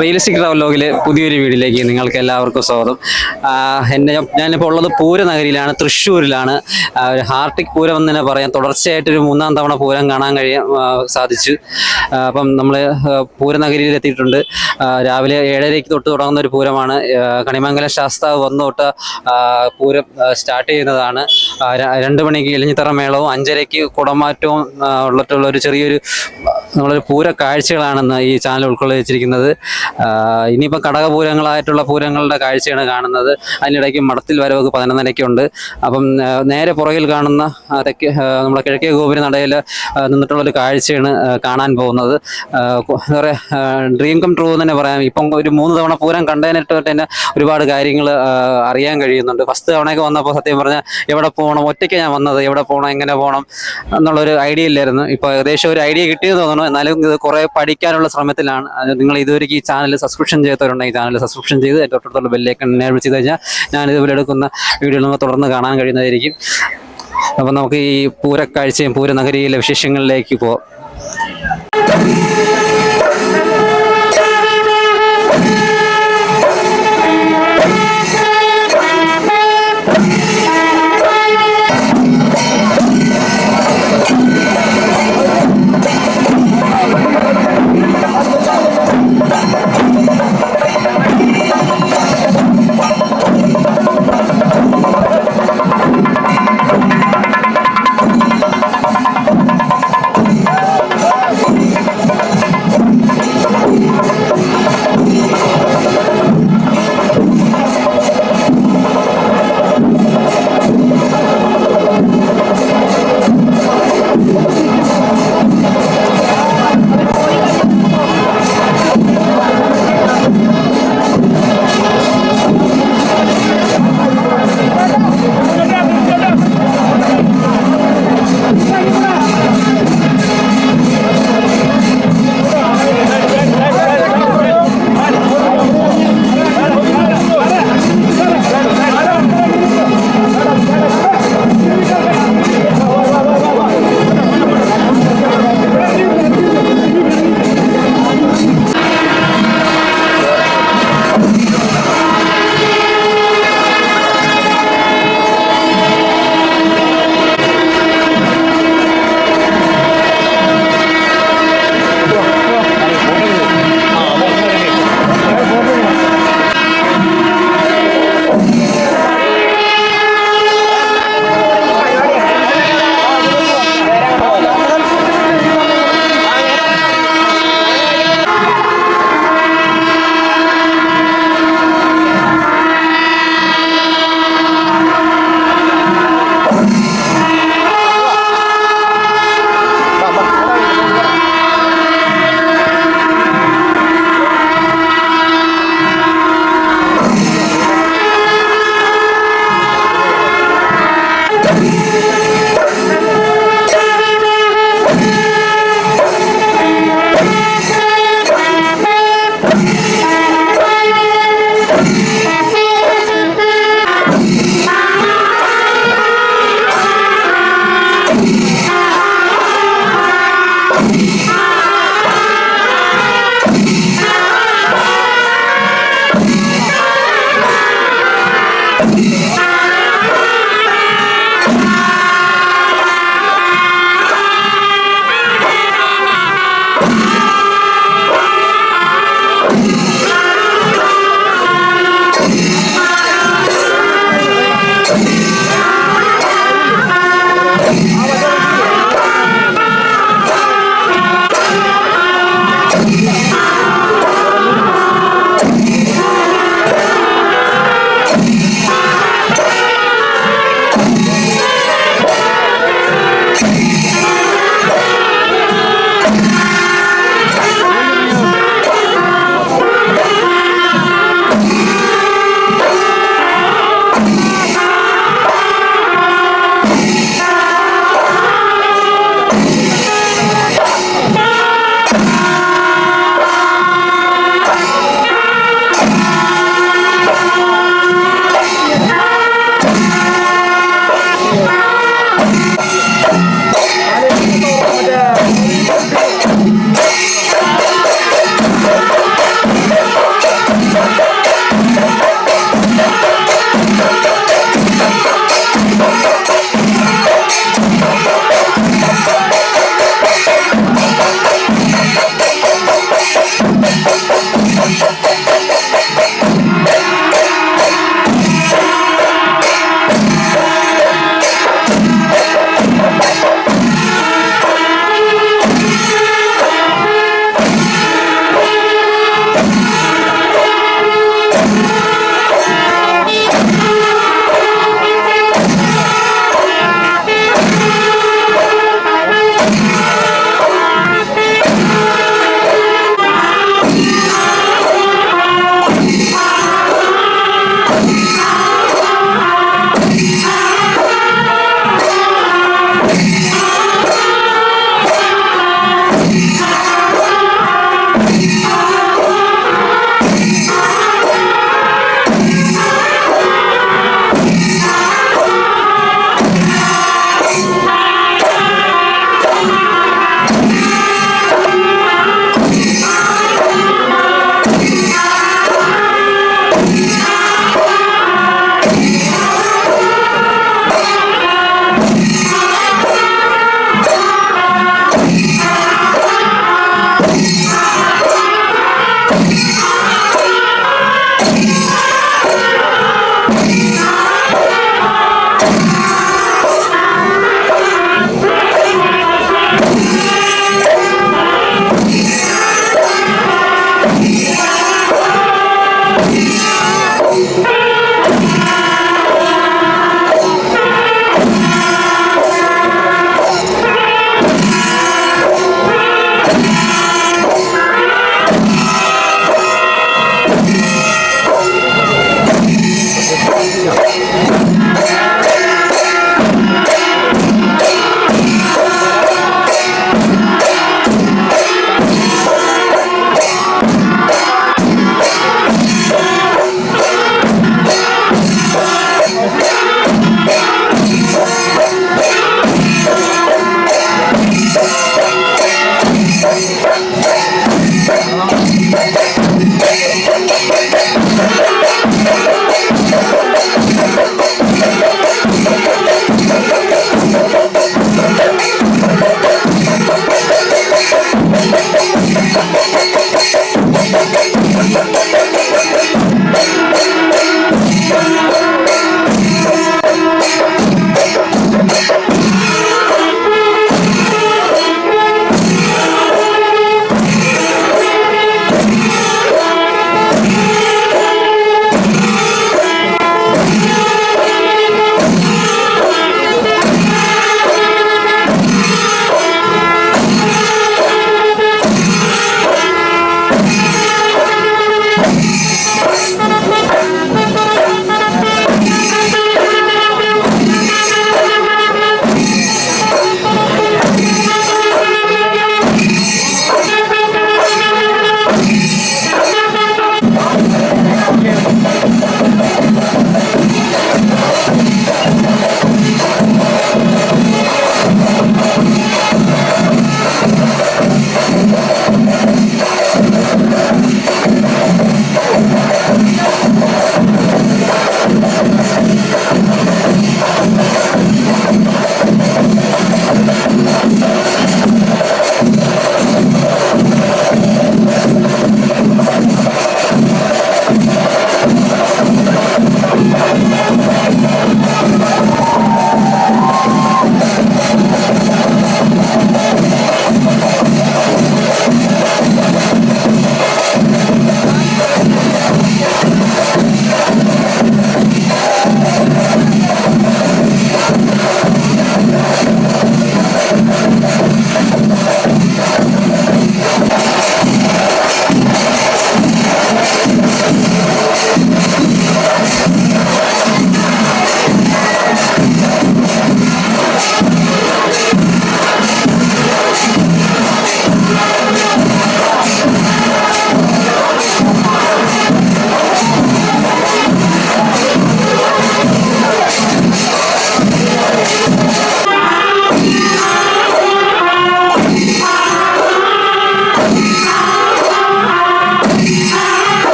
Realistic ട്രാവലോഗിലെ പുതിയൊരു വീഡിയോയിലേക്ക് നിങ്ങൾക്ക് എല്ലാവർക്കും സ്വാഗതം. ഞാനിപ്പോൾ ഉള്ളത് പൂരനഗരിയിലാണ്, തൃശ്ശൂരിലാണ്. ഒരു ഹാർട്ടിക് പൂരം എന്ന് തന്നെ പറയാം. തുടർച്ചയായിട്ടൊരു 3-ാം തവണ പൂരം കാണാൻ സാധിച്ചു. അപ്പം നമ്മൾ പൂരനഗരിയിൽ എത്തിയിട്ടുണ്ട്. രാവിലെ 7:30 തൊട്ട് തുടങ്ങുന്ന ഒരു പൂരമാണ്. കണിമംഗലം ശാസ്താവ് വന്നു തൊട്ട് പൂരം സ്റ്റാർട്ട് ചെയ്യുന്നതാണ്. 2 മണിക്ക് എലിഞ്ഞിത്തറ മേളവും 5:30 കുടമാറ്റവും ഉള്ള ഒരു ചെറിയൊരു നമ്മളൊരു പൂര കാഴ്ചകളാണെന്ന് ഈ ചാനൽ ഉൾക്കൊള്ളിച്ചിരിക്കുന്നത്. ഇനിയിപ്പോൾ കടകപൂരങ്ങളായിട്ടുള്ള പൂരങ്ങളുടെ കാഴ്ചയാണ് കാണുന്നത്. അതിനിടയ്ക്ക് മടത്തിൽ വരവ് 11:30 ഉണ്ട്. അപ്പം നേരെ പുറകിൽ കാണുന്ന നമ്മുടെ കിഴക്കേ ഗോപുര നടയിൽ നിന്നിട്ടുള്ളൊരു കാഴ്ചയാണ് കാണാൻ പോകുന്നത്. ഡ്രീം കം ട്രൂ എന്ന് തന്നെ പറയാം. ഇപ്പം ഒരു 3 തവണ പൂരം കണ്ടതിനിട്ട് തന്നെ ഒരുപാട് കാര്യങ്ങൾ അറിയാൻ കഴിയുന്നുണ്ട്. ഫസ്റ്റ് തവണയൊക്കെ വന്നപ്പോൾ സത്യം പറഞ്ഞാൽ എവിടെ പോകണം, ഒറ്റയ്ക്ക് ഞാൻ വന്നത്, എവിടെ പോകണം, എങ്ങനെ പോകണം എന്നുള്ളൊരു ഐഡിയ ഇല്ലായിരുന്നു. ഇപ്പോൾ ഏകദേശം ഒരു ഐഡിയ കിട്ടിയെന്ന് തോന്നുന്നു. എന്നാലും ഇത് കുറേ പഠിക്കാനുള്ള ശ്രമത്തിലാണ്. നിങ്ങൾ ഇതുവരെ ഈ ചാനൽ സബ്സ്ക്രിപ്ഷൻ ചെയ്തവരുണ്ടെങ്കിൽ ഈ ചാനൽ സബ്സ്ക്രിപ്ഷൻ ചെയ്ത് തൊട്ടടുത്തുള്ള ബെല്ലൈക്കൺ എനേബിൾ ചെയ്ത് കഴിഞ്ഞാൽ ഞാൻ ഇതുപോലെ എടുക്കുന്ന വീഡിയോകൾ നമുക്ക് തുടർന്ന് കാണാൻ കഴിയുന്നതായിരിക്കും. അപ്പം നമുക്ക് ഈ പൂരക്കാഴ്ചയും പൂരനഗരിയിലെ വിശേഷങ്ങളിലേക്ക് പോകാം.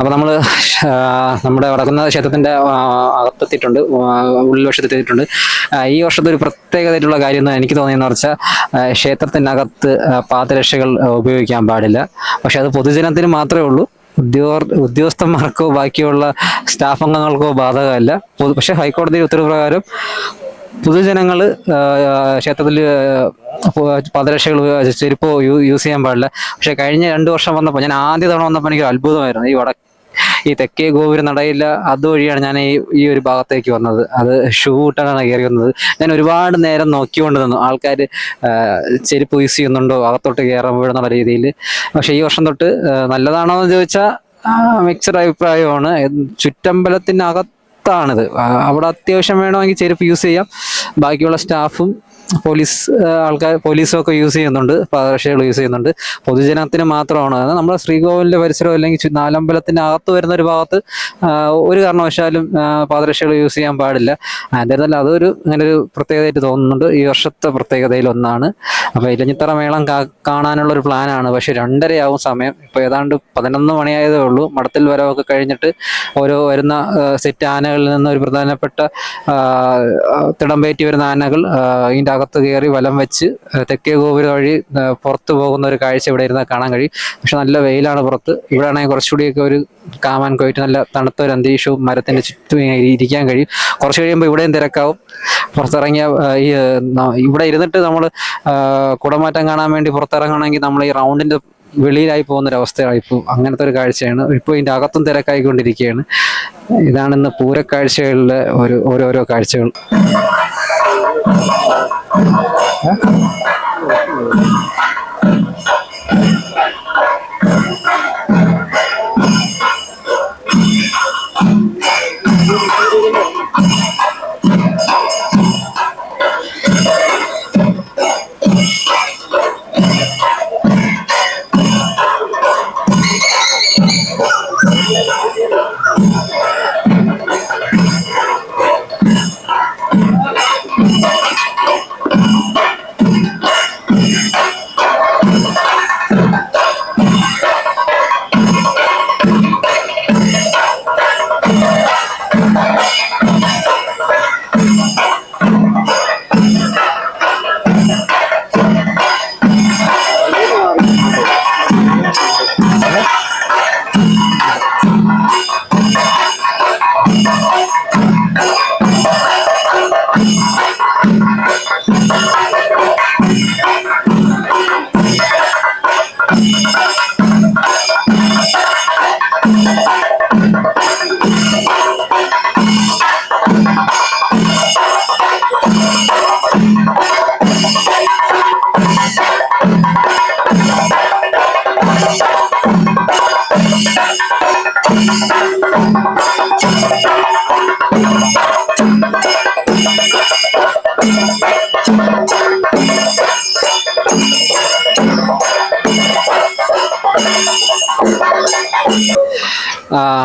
അപ്പോൾ നമ്മൾ നമ്മുടെ വടക്കുന്ന ക്ഷേത്രത്തിൻ്റെ അകത്തെത്തിയിട്ടുണ്ട്, ഉൾവശത്തെത്തിയിട്ടുണ്ട്. ഈ വർഷത്തെ ഒരു പ്രത്യേകതയായിട്ടുള്ള കാര്യം എന്ന് എനിക്ക് തോന്നിയെന്ന് വെച്ചാൽ ക്ഷേത്രത്തിനകത്ത് പാദരക്ഷകൾ ഉപയോഗിക്കാൻ പാടില്ല. പക്ഷെ അത് പൊതുജനത്തിന് മാത്രമേ ഉള്ളൂ, ഉദ്യോഗസ്ഥന്മാർക്കോ ബാക്കിയുള്ള സ്റ്റാഫ് അംഗങ്ങൾക്കോ ബാധകമല്ല. പക്ഷെ ഹൈക്കോടതി ഉത്തരവ് പ്രകാരം പൊതുജനങ്ങൾ ക്ഷേത്രത്തിൽ പാദരക്ഷകൾ ചെരുപ്പ് യൂസ് ചെയ്യാൻ പാടില്ല. പക്ഷെ കഴിഞ്ഞ 2 വർഷം വന്നപ്പോൾ, ഞാൻ ആദ്യ തവണ വന്നപ്പോൾ എനിക്കൊരു അത്ഭുതമായിരുന്നു. ഈ തെക്കേ ഗോപുരം നടയില്ല അതുവഴിയാണ് ഞാൻ ഈ ഒരു ഭാഗത്തേക്ക് വന്നത്. അത് ഷൂ ഇട്ടാണ് കയറി വന്നത്. ഞാൻ ഒരുപാട് നേരം നോക്കിക്കൊണ്ട് നിന്നു ആൾക്കാർ ചെരുപ്പ് യൂസ് ചെയ്യുന്നുണ്ടോ അകത്തോട്ട് കയറുമ്പോൾ എന്നുള്ള രീതിയിൽ. പക്ഷെ ഈ വർഷം തൊട്ട് നല്ലതാണോ എന്ന് ചോദിച്ചാൽ മിക്സഡ് അഭിപ്രായമാണ്. ചുറ്റമ്പലത്തിനകത്താണിത്, അവിടെ അത്യാവശ്യം വേണമെങ്കിൽ ചെരുപ്പ് യൂസ് ചെയ്യാം. ബാക്കിയുള്ള സ്റ്റാഫും പോലീസും ഒക്കെ യൂസ് ചെയ്യുന്നുണ്ട്, പാദരക്ഷകൾ യൂസ് ചെയ്യുന്നുണ്ട്. പൊതുജനത്തിന് മാത്രമാണ് നമ്മുടെ ശ്രീകോവിലിന്റെ പരിസരം അല്ലെങ്കിൽ നാലമ്പലത്തിന്റെ അകത്ത് വരുന്ന ഒരു ഭാഗത്ത് ഒരു കാരണവശാലും പാദരക്ഷകൾ യൂസ് ചെയ്യാൻ പാടില്ല. എന്തായിരുന്നാലും അതൊരു അങ്ങനെ ഒരു പ്രത്യേകതയായിട്ട് തോന്നുന്നുണ്ട്, ഈ വർഷത്തെ പ്രത്യേകതയിൽ ഒന്നാണ്. അപ്പോൾ ഇലഞ്ഞിത്തറ മേളം കാണാനുള്ള ഒരു പ്ലാനാണ്. പക്ഷെ 2:30 സമയം. ഇപ്പോൾ ഏതാണ്ട് 11 മണിയായതേ ഉള്ളൂ. മടത്തിൽ വരവൊക്കെ കഴിഞ്ഞിട്ട് വരുന്ന സെറ്റ് ആനകളിൽ നിന്ന് ഒരു പ്രധാനപ്പെട്ട തിടമ്പേറ്റി വരുന്ന ആനകൾ ഇതിൻ്റെ അകത്ത് കയറി വലം വെച്ച് തെക്കേ ഗോപുരം വഴി പുറത്ത് പോകുന്ന ഒരു കാഴ്ച ഇവിടെ ഇരുന്നാൽ കാണാൻ കഴിയും. പക്ഷെ നല്ല വെയിലാണ് പുറത്ത്. ഇവിടെ ആണെങ്കിൽ കുറച്ചുകൂടിയൊക്കെ ഒരു കാമാൻ പോയിട്ട് നല്ല തണുത്ത ഒരു അന്തരീക്ഷവും മരത്തിൻ്റെ ചുറ്റും ഇരിക്കാൻ കഴിയും. കുറച്ച് കഴിയുമ്പോൾ ഇവിടെയും തിരക്കാവും. പുറത്തിറങ്ങിയ ഇവിടെ ഇരുന്നിട്ട് നമ്മൾ കുടമാറ്റം കാണാൻ വേണ്ടി പുറത്തിറങ്ങണമെങ്കിൽ നമ്മൾ ഈ റൗണ്ടിൻ്റെ വെളിയിലായി പോകുന്നൊരവസ്ഥയാണ് ഇപ്പോൾ. അങ്ങനത്തെ ഒരു കാഴ്ചയാണ് ഇപ്പോൾ. ഇതിൻ്റെ അകത്തും തിരക്കായിക്കൊണ്ടിരിക്കുകയാണ്. ഇതാണ് ഇന്ന് പൂരക്കാഴ്ചകളിലെ ഓരോരോ കാഴ്ചകൾ.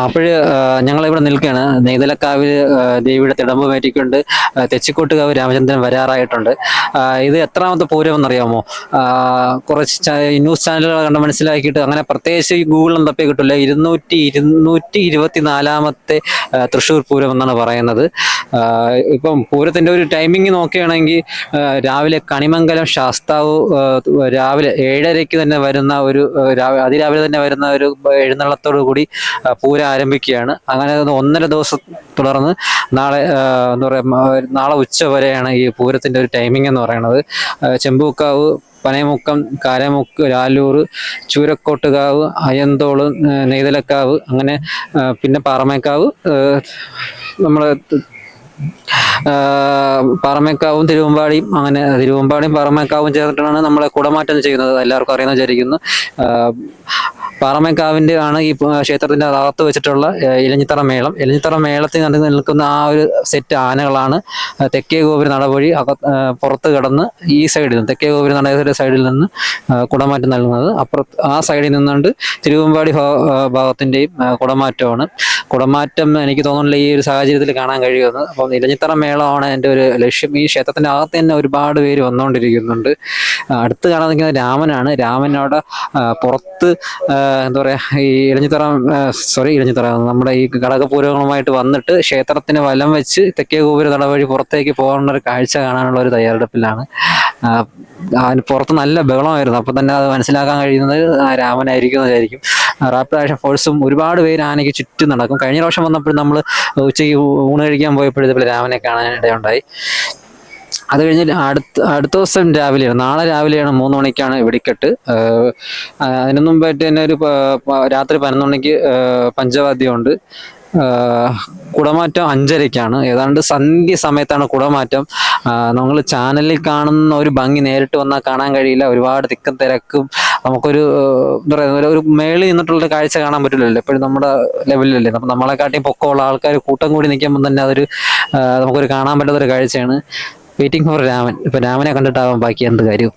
അപ്പോഴ് ഞങ്ങളിവിടെ നിൽക്കുകയാണ്. നെയ്തലക്കാവിൽ ദേവിയുടെ തിടമ്പ് മേറ്റിക്കൊണ്ട് തെച്ചിക്കോട്ടുകാവ് രാമചന്ദ്രൻ വരാറായിട്ടുണ്ട്. ഇത് എത്രാമത്തെ പൂരം എന്നറിയാമോ? കുറച്ച് ന്യൂസ് ചാനലുകൾ കണ്ട് മനസ്സിലാക്കിയിട്ട് അങ്ങനെ പ്രത്യേകിച്ച് ഈ ഗൂഗിളിൽ തപ്പി കിട്ടില്ല. 224 തൃശ്ശൂർ പൂരം എന്നാണ് പറയുന്നത്. ഇപ്പം പൂരത്തിൻ്റെ ഒരു ടൈമിങ് നോക്കുകയാണെങ്കിൽ രാവിലെ കണിമംഗലം ശാസ്താവ് രാവിലെ 7:30 തന്നെ വരുന്ന അതിരാവിലെ തന്നെ വരുന്ന ഒരു എഴുന്നള്ളത്തോടു കൂടി പൂരം ആരംഭിക്കുകയാണ്. അങ്ങനെ 1.5 ദിവസം തുടർന്ന് നാളെ ഉച്ച വരെയാണ് ഈ പൂരത്തിൻ്റെ ഒരു ടൈമിംഗ് എന്ന് പറയുന്നത്. ചെമ്പൂക്കാവ്, പനയമുക്കം, കാരമുക്ക്, ലാലൂർ, ചൂരക്കോട്ടുകാവ്, അയ്യന്തോള്, നെയ്തലക്കാവ്, അങ്ങനെ പിന്നെ പാറമേക്കാവ്, നമ്മള് പാറമേക്കാവും തിരുവമ്പാടിയും, അങ്ങനെ തിരുവമ്പാടിയും പാറമേക്കാവും ചേർന്നിട്ടാണ് നമ്മളെ കുടമാറ്റം ചെയ്യുന്നത്. എല്ലാവർക്കും അറിയുന്ന വിചാരിക്കുന്നു. പാറമേക്കാവിൻ്റെ ആണ് ഈ ക്ഷേത്രത്തിൻ്റെ അകത്ത് വെച്ചിട്ടുള്ള ഇലഞ്ഞിത്തറ മേളം. ഇലഞ്ഞിത്തറ മേളത്തിൽ നിൽക്കുന്ന ആ ഒരു സെറ്റ് ആനകളാണ് തെക്കേ ഗോപുര നട വഴി പുറത്ത് കടന്ന് ഈ സൈഡിൽ നിന്ന്, തെക്കേ ഗോപുര നടയുടെ സൈഡിൽ നിന്ന് കുടമാറ്റം നൽകുന്നത്. ആ സൈഡിൽ നിന്നുകൊണ്ട് തിരുവമ്പാടി ഭാഗത്തിൻ്റെയും കുടമാറ്റമാണ്. കുടമാറ്റം എനിക്ക് തോന്നുന്നില്ല ഈ ഒരു സാഹചര്യത്തിൽ കാണാൻ കഴിയുമെന്ന്. അപ്പം ഇലഞ്ഞിത്തറ മേളമാണ് എൻ്റെ ഒരു ലക്ഷ്യം. ഈ ക്ഷേത്രത്തിൻ്റെ അകത്ത് തന്നെ ഒരുപാട് പേര് വന്നുകൊണ്ടിരിക്കുന്നുണ്ട്. അടുത്ത് കാണാൻ നിൽക്കുന്നത് രാമനാണ്. രാമനോടെ പുറത്ത് എന്താ പറയുക, ഈ ഇലഞ്ഞിത്തറ നമ്മുടെ ഈ ഘടകപൂരങ്ങളുമായിട്ട് വന്നിട്ട് ക്ഷേത്രത്തിന് വലം വെച്ച് തെക്കേ ഗോപുര നട വഴി പുറത്തേക്ക് പോകാനുള്ള ഒരു കാഴ്ച കാണാനുള്ള ഒരു തയ്യാറെടുപ്പിലാണ്. അതിന് പുറത്ത് നല്ല ബഹളമായിരുന്നു. അപ്പം തന്നെ അത് മനസ്സിലാക്കാൻ കഴിയുന്നത് രാമനായിരിക്കും എന്നായിരിക്കും. റാപ്പിഡ് ആക്ഷൻ ഫോഴ്സും ഒരുപാട് പേര് ആനയ്ക്ക് ചുറ്റും നടക്കും. കഴിഞ്ഞ പ്രാവശ്യം വന്നപ്പോൾ നമ്മൾ ഉച്ചയ്ക്ക് ഊണ് കഴിക്കാൻ പോയപ്പോൾ ഇതുപോലെ രാമനെ കാണാനിടയുണ്ടായി. അത് കഴിഞ്ഞ് അടുത്ത ദിവസം രാവിലെയാണ്, നാളെ രാവിലെയാണ് 3 മണിക്കാണ് വെടിക്കെട്ട്. അതിനു മുമ്പായിട്ട് തന്നെ രാത്രി 11 മണിക്ക് പഞ്ചവാദ്യമുണ്ട്. കുടമാറ്റം 5:30ക്കാണ്. ഏതാണ്ട് സന്ധ്യ സമയത്താണ് കുടമാറ്റം. നമ്മൾ ചാനലിൽ കാണുന്ന ഒരു ഭംഗി നേരിട്ട് വന്നാൽ കാണാൻ കഴിയില്ല. ഒരുപാട് തിക്കും തിരക്കും. നമുക്കൊരു എന്താ പറയുക, ഒരു മേളിൽ നിന്നിട്ടുള്ള കാഴ്ച കാണാൻ പറ്റില്ലല്ലോ. എപ്പോഴും നമ്മുടെ ലെവലിലല്ലേ, അപ്പം നമ്മളെക്കാട്ടിയും പൊക്കമുള്ള ആൾക്കാർ കൂട്ടം കൂടി നിൽക്കുമ്പോൾ തന്നെ അതൊരു നമുക്കൊരു കാണാൻ പറ്റാത്തൊരു കാഴ്ചയാണ്. Waiting for Raman. ഇപ്പൊ രാമനെ കണ്ടിട്ടാവാം ബാക്കി എന്ത് കാര്യവും.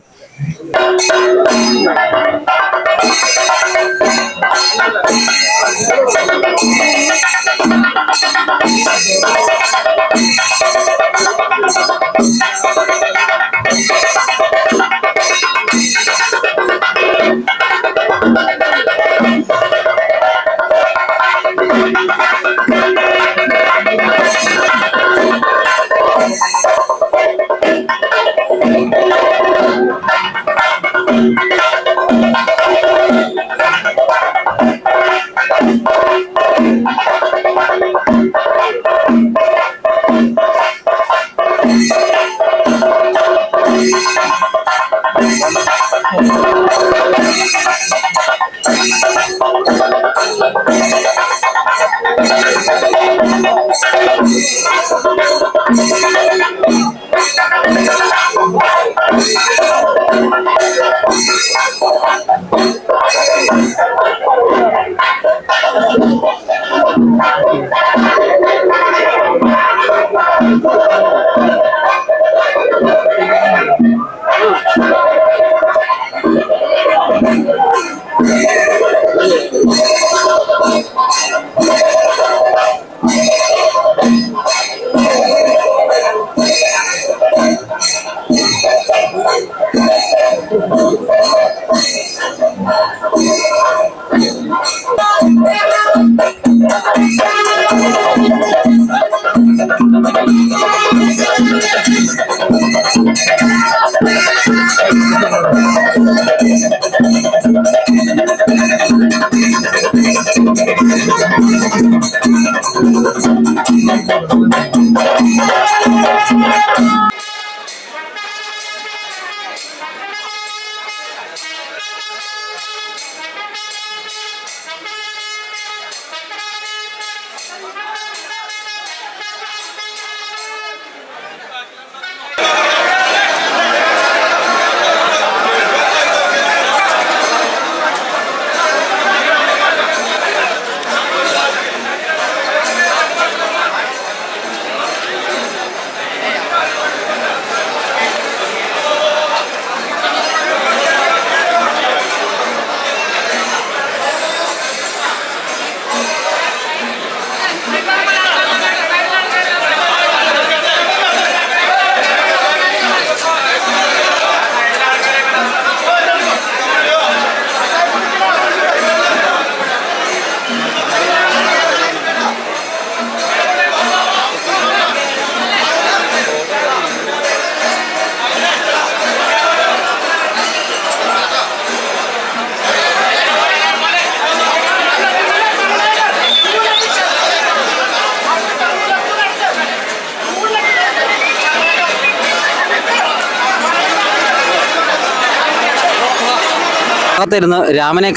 അകത്തിരുന്ന് രാമനെ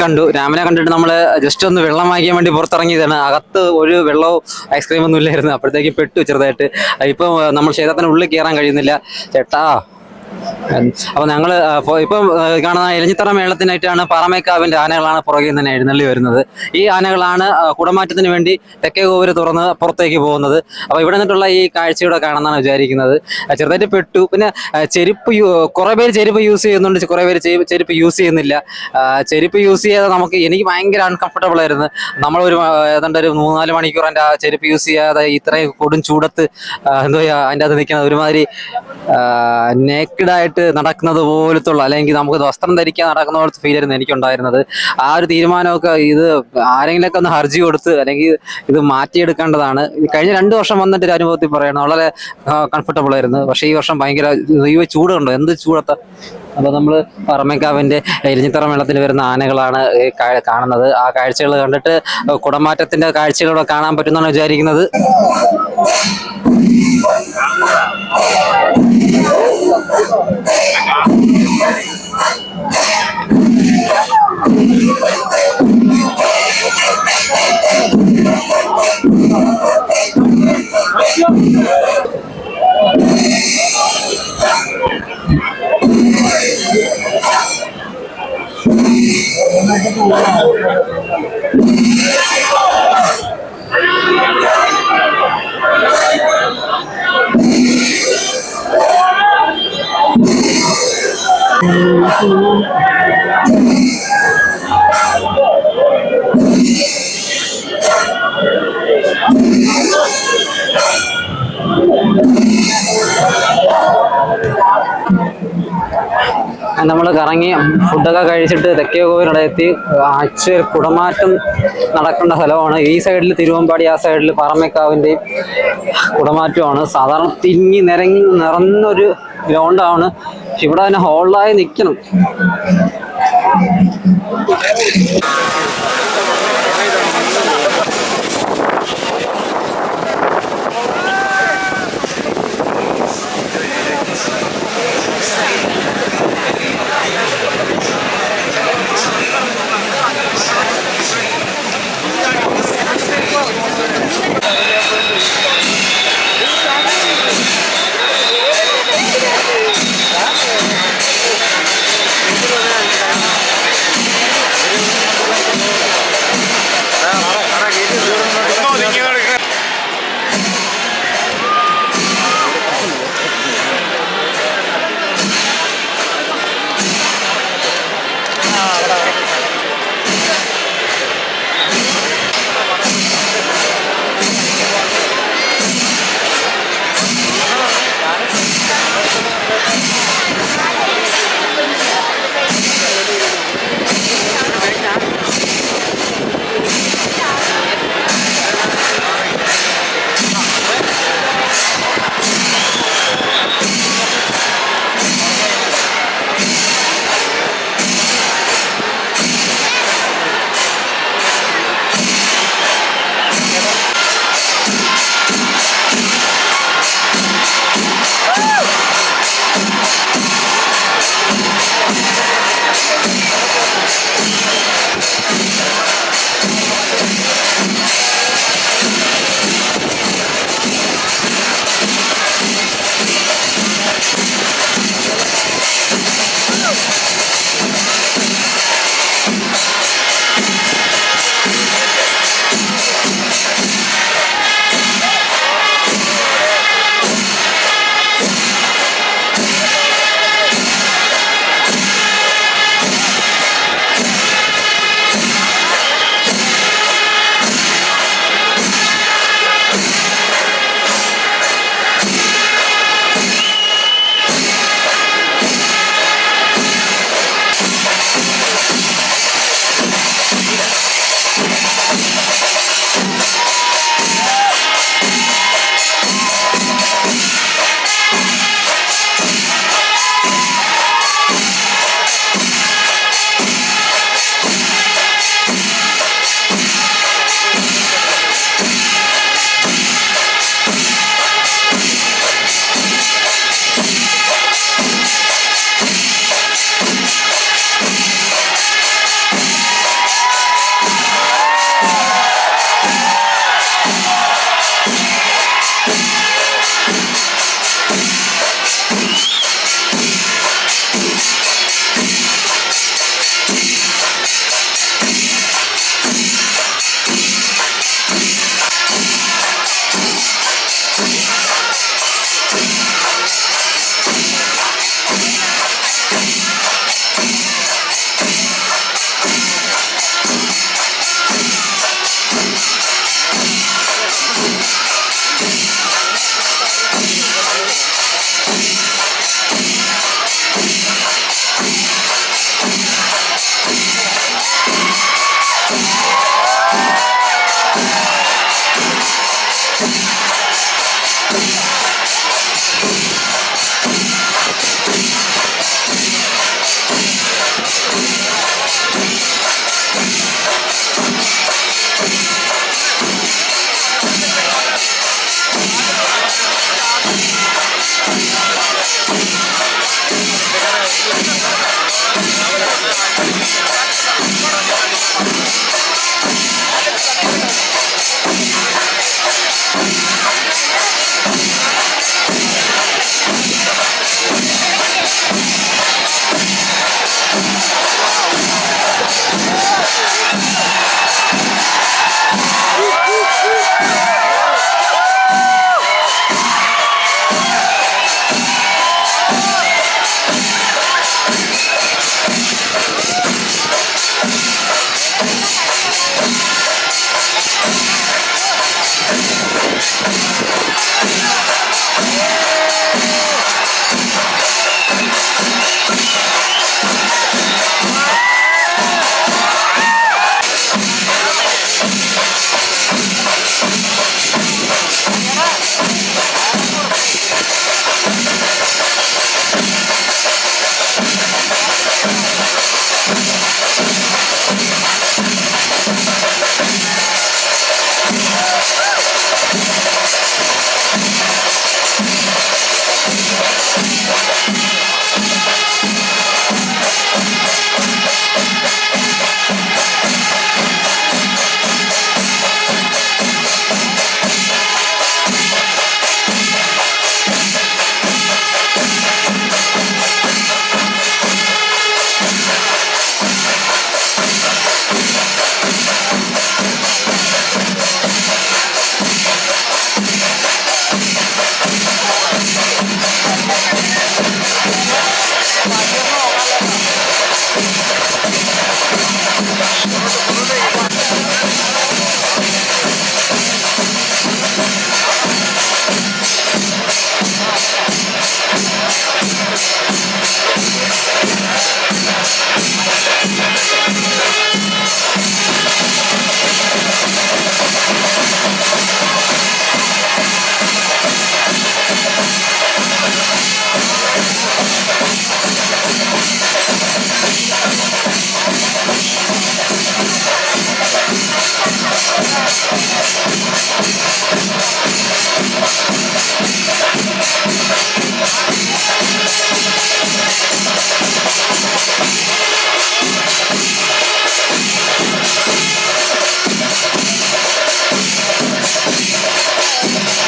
കണ്ടിട്ട് നമ്മൾ ജസ്റ്റ് ഒന്ന് വെള്ളം വാങ്ങിക്കാൻ വേണ്ടി പുറത്തിറങ്ങിയതാണ്. അകത്ത് ഒരു വെള്ളവും ഐസ്ക്രീം ഒന്നും ഇല്ലായിരുന്നു. അപ്പോഴത്തേക്ക് പെട്ടു ചെറുതായിട്ട്. ഇപ്പം നമ്മൾ ക്ഷേത്രത്തിന് ഉള്ളിൽ കയറാൻ കഴിയുന്നില്ല ചേട്ടാ. അപ്പൊ ഞങ്ങള് ഇപ്പം കാണുന്ന എലഞ്ഞിത്തറ മേളത്തിനായിട്ടാണ് പാറമേക്കാവിന്റെ ആനകളാണ് പുറകെ തന്നെ എഴുന്നള്ളി വരുന്നത്. ഈ ആനകളാണ് കുടമാറ്റത്തിന് വേണ്ടി തെക്കേ ഗോപുരം തുറന്ന് പുറത്തേക്ക് പോകുന്നത്. അപ്പൊ ഇവിടെ നിന്നിട്ടുള്ള ഈ കാഴ്ചയുടെ കാണാന്നാണ് വിചാരിക്കുന്നത്. ചെറുതായിട്ട് പെട്ടു. പിന്നെ കുറെ പേര് ചെരുപ്പ് യൂസ് ചെയ്യുന്നുണ്ട്, കുറെ പേര് ചെരുപ്പ് യൂസ് ചെയ്യുന്നില്ല. ചെരുപ്പ് യൂസ് ചെയ്യാതെ എനിക്ക് ഭയങ്കര അൺകംഫർട്ടബിൾ ആയിരുന്നു. നമ്മളൊരു ഏതാണ്ട് ഒരു 3-4 മണിക്കൂർ എൻ്റെ ആ ചെരുപ്പ് യൂസ് ചെയ്യാതെ ഇത്രയും കൊടും ചൂടത്ത് എന്തോ അതിൻ്റെ അത് നിൽക്കുന്നത് ഒരുമാതിരി നേക്കഡായിട്ട് നടക്കുന്നത് പോലത്തുള്ള, അല്ലെങ്കിൽ നമുക്ക് വസ്ത്രം ധരിക്കാൻ നടക്കുന്ന പോലത്തെ ഫീൽ ആയിരുന്നു എനിക്കുണ്ടായിരുന്നത്. ആ ഒരു തീരുമാനമൊക്കെ ഇത് ആരെങ്കിലുമൊക്കെ ഒന്ന് ഹർജി കൊടുത്ത് അല്ലെങ്കിൽ ഇത് മാറ്റിയെടുക്കേണ്ടതാണ്. കഴിഞ്ഞ 2 വർഷം വന്നിട്ട് ഒരു അനുഭവത്തിൽ പറയണം, വളരെ കംഫർട്ടബിൾ ആയിരുന്നു. പക്ഷേ ഈ വർഷം ഭയങ്കര ചൂടുണ്ടോ, എന്ത് ചൂടത്ത. അപ്പൊ നമ്മള് പറമേക്കാവിന്റെ എരിഞ്ഞിത്തറ മേളത്തിൽ വരുന്ന ആനകളാണ് കാണുന്നത്. ആ കാഴ്ചകൾ കണ്ടിട്ട് കുടമാറ്റത്തിന്റെ കാഴ്ചകളൂടെ കാണാൻ പറ്റുമെന്നാണ് വിചാരിക്കുന്നത്. നമ്മൾ കറങ്ങി ഫുഡൊക്കെ കഴിച്ചിട്ട് തെക്കേ കോവിലടയെത്തി. ആക്ച്വൽ കുടമാറ്റം നടക്കേണ്ട സ്ഥലമാണ്. ഈ സൈഡിൽ തിരുവമ്പാടി, ആ സൈഡിൽ പറമേക്കാവിൻ്റെയും കുടമാറ്റമാണ്. സാധാരണ തിങ്ങി നിറഞ്ഞൊരു ഗ്രൗണ്ടാണ്. ഇവിടെ തന്നെ ഹോളിലായി നിൽക്കണം.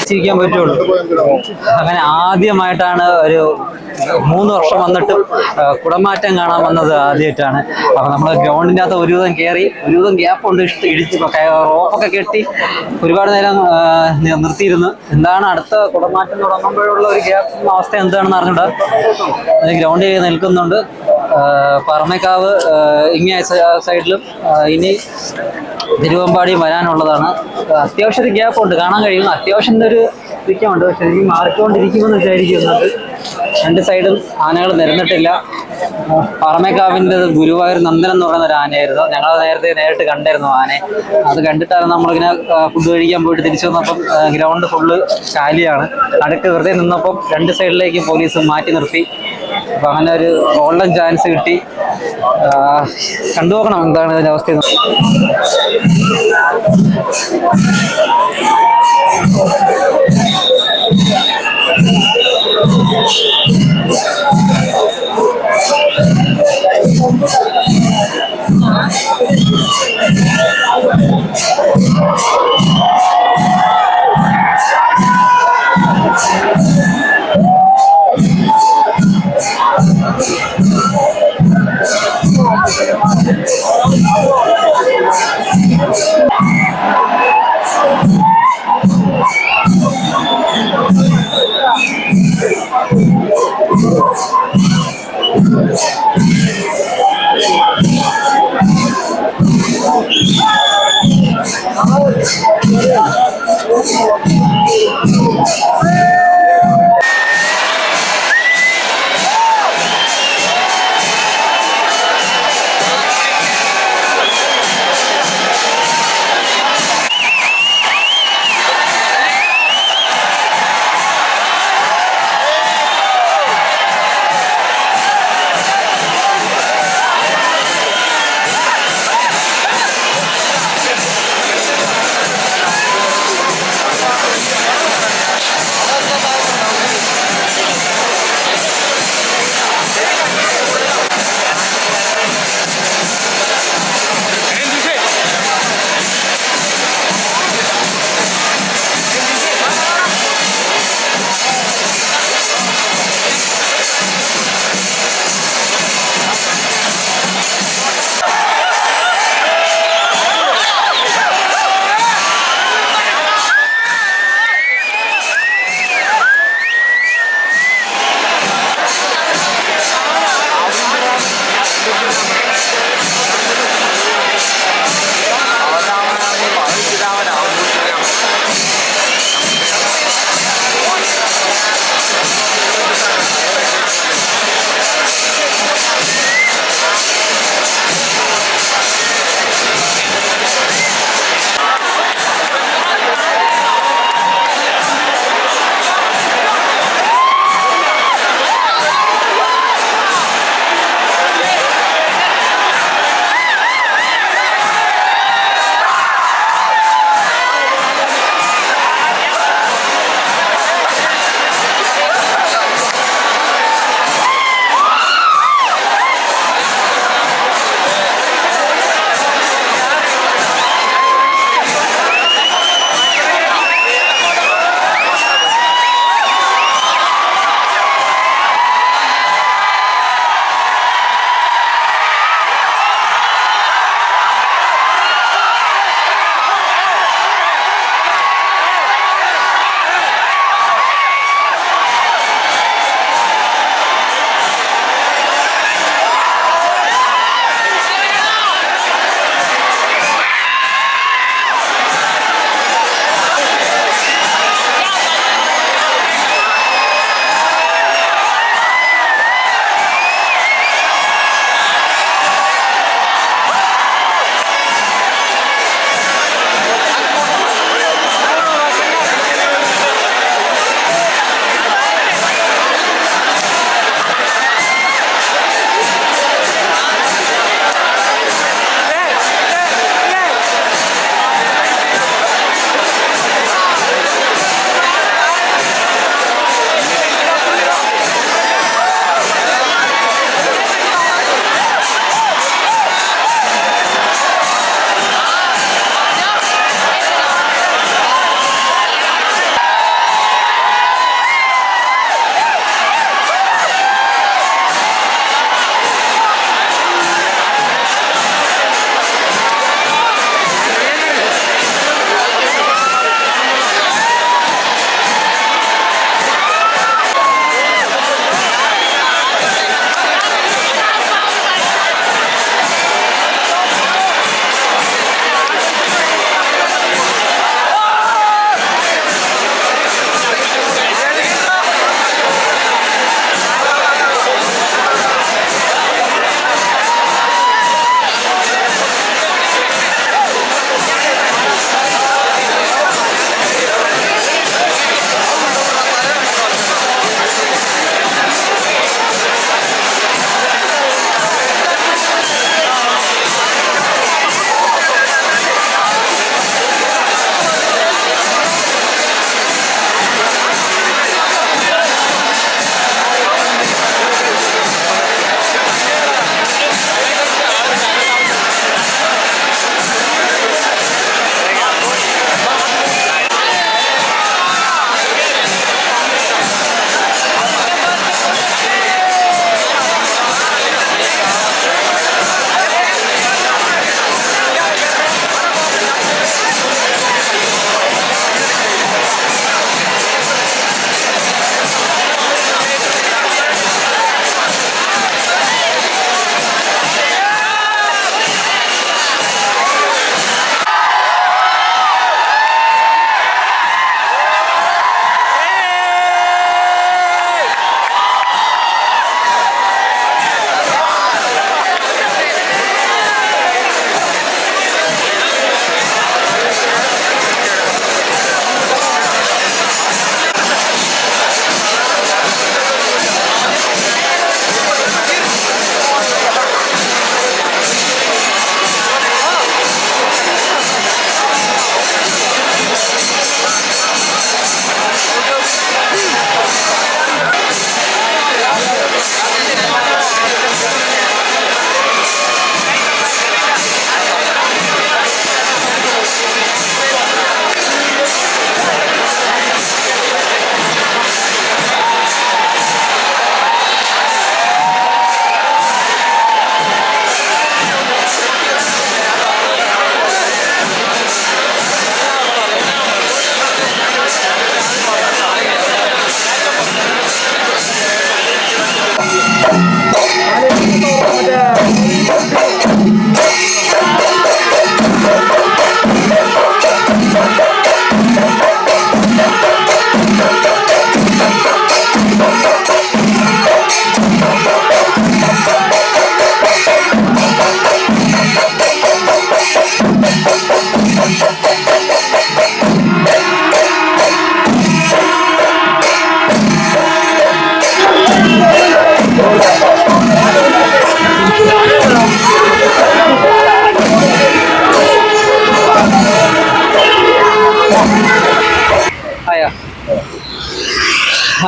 ചിരിക്കാൻ പറ്റുള്ളൂ. അങ്ങനെ ആദ്യമായിട്ടാണ് ഒരു 3 വർഷം വന്നിട്ട് കുടമാറ്റം കാണാൻ വന്നത് ആദ്യമായിട്ടാണ്. അപ്പൊ നമ്മൾ ഗ്രൗണ്ടിൻ്റെ അകത്ത് ഒരുവിധം കയറി, ഒരുവിധം ഗ്യാപ്പ് കൊണ്ട് ഇടിച്ച് റോപ്പൊക്കെ കെട്ടി ഒരുപാട് നേരം നിർത്തിയിരുന്നു. എന്താണ് അടുത്ത കുടമാറ്റം തുടങ്ങുമ്പോഴുള്ള ഒരു ഗ്യാപ്പ് അവസ്ഥ എന്താണെന്ന് അറിഞ്ഞിട്ട് ഗ്രൗണ്ടിൽ നിൽക്കുന്നുണ്ട്. പറമേക്കാവ് ഇങ്ങേ സൈഡിലും ഇനി തിരുവമ്പാടിയും വരാനുള്ളതാണ്. അത്യാവശ്യം ഒരു ഗ്യാപ്പ് ഉണ്ട്, കാണാൻ കഴിയുന്നു. അത്യാവശ്യം ഒരു ഇരിക്കുന്നുണ്ട്, പക്ഷെ എനിക്ക് മാറിക്കൊണ്ടിരിക്കുമെന്ന് വിചാരിക്കുന്നുണ്ട്. 2 സൈഡും ആനകൾ നിരന്നിട്ടില്ല. പറമേക്കാവിൻ്റെ ഗുരുവായൂർ നന്ദനം എന്ന് പറയുന്ന ഒരു ആനയായിരുന്നു. ഞങ്ങൾ നേരിട്ട് കണ്ടായിരുന്നു ആനയെ. അത് കണ്ടിട്ടാണ് നമ്മളിങ്ങനെ ഫുഡ് കഴിക്കാൻ പോയിട്ട് തിരിച്ചു വന്നപ്പം ഗ്രൗണ്ട് ഫുള്ള് കാലിയാണ്. അടുക്ക് വെറുതെ നിന്നപ്പം 2 സൈഡിലേക്ക് പോലീസ് മാറ്റി നിർത്തി. അപ്പം അങ്ങനെ ഒരു ഗോൾഡൻ ചാൻസ് കിട്ടി. കണ്ടുപോകണം എന്താണ് ഇതിൻ്റെ അവസ്ഥ.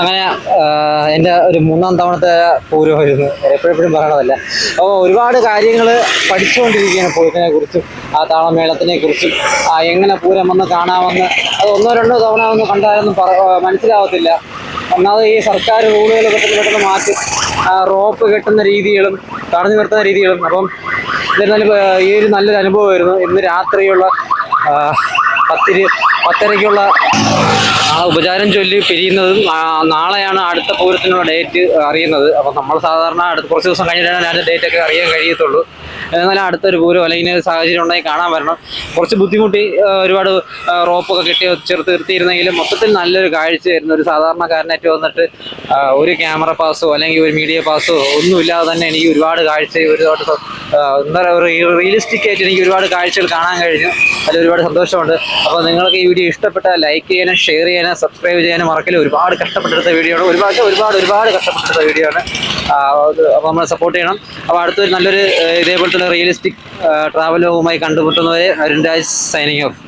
അങ്ങനെ എൻ്റെ ഒരു മൂന്നാം തവണത്തെ പൂരമായിരുന്നു, എപ്പോഴെപ്പോഴും പറയണതല്ല. അപ്പോൾ ഒരുപാട് കാര്യങ്ങൾ പഠിച്ചുകൊണ്ടിരിക്കുകയാണ് പൂരത്തിനെ കുറിച്ചും ആ താളമേളത്തിനെ കുറിച്ചും എങ്ങനെ പൂരം വന്ന് കാണാമെന്ന്. അത് ഒന്നോ രണ്ടോ തവണ ഒന്ന് കണ്ടാലൊന്നും മനസ്സിലാവത്തില്ല. ഒന്നാമത് ഈ സർക്കാർ റൂളുകൾ പെട്ടെന്ന് മാറ്റി റോപ്പ് കെട്ടുന്ന രീതികളും തടഞ്ഞു നിർത്തുന്ന രീതികളും. അപ്പം എന്നിരുന്നാലും ഈ ഒരു നല്ലൊരു അനുഭവമായിരുന്നു. ഇന്ന് രാത്രിയുള്ള 10:30ക്കുള്ള ഉപചാരം ചൊല്ലി പിരിയുന്നതും നാളെയാണ് അടുത്ത പൂരത്തിനുള്ള ഡേറ്റ് അറിയുന്നത്. അപ്പം നമ്മൾ സാധാരണ അടുത്ത കുറച്ച് ദിവസം കഴിഞ്ഞിട്ടാണ് അതിൻ്റെ ഡേറ്റൊക്കെ അറിയാൻ കഴിയത്തുള്ളൂ. എന്നാലും അടുത്തൊരു പൂരം അല്ലെങ്കിൽ സാഹചര്യം ഉണ്ടെങ്കിൽ കാണാൻ വരണം. കുറച്ച് ബുദ്ധിമുട്ടി, ഒരുപാട് റോപ്പൊക്കെ കെട്ടി ചേർത്ത് നിർത്തിയിരുന്നെങ്കിലും മൊത്തത്തിൽ നല്ലൊരു കാഴ്ചയായിരുന്നു. ഒരു സാധാരണക്കാരനായിട്ട് വന്നിട്ട് ഒരു ക്യാമറ പാസോ അല്ലെങ്കിൽ ഒരു മീഡിയ പാസോ ഒന്നുമില്ലാതെ തന്നെ എനിക്ക് ഒരുപാട് കാഴ്ച, ഒരുപാട് എന്താ പറയുക, റിയലിസ്റ്റിക് ആയിട്ട് എനിക്ക് ഒരുപാട് കാഴ്ചകൾ കാണാൻ കഴിഞ്ഞു. അതിൽ ഒരുപാട് സന്തോഷമുണ്ട്. അപ്പോൾ നിങ്ങൾക്ക് ഈ വീഡിയോ ഇഷ്ടപ്പെട്ടാൽ ലൈക്ക് ചെയ്യാനും ഷെയർ ചെയ്യാനും സബ്സ്ക്രൈബ് ചെയ്യാനും മറക്കല്. ഒരുപാട് കഷ്ടപ്പെട്ടെടുത്ത വീഡിയോ ആണ്, ഒരുപാട് കഷ്ടപ്പെട്ടെടുത്ത വീഡിയോ ആണ്. അപ്പോൾ നമ്മളെ സപ്പോർട്ട് ചെയ്യണം. അപ്പോൾ അടുത്തൊരു നല്ലൊരു ഇതേപോലത്തെ റിയലിസ്റ്റിക് ട്രാവൽ വ്ലോഗുമായി കണ്ടുമുട്ടുന്നവരെ അരുൺ രാജ് സൈനിങ് ഓഫ്.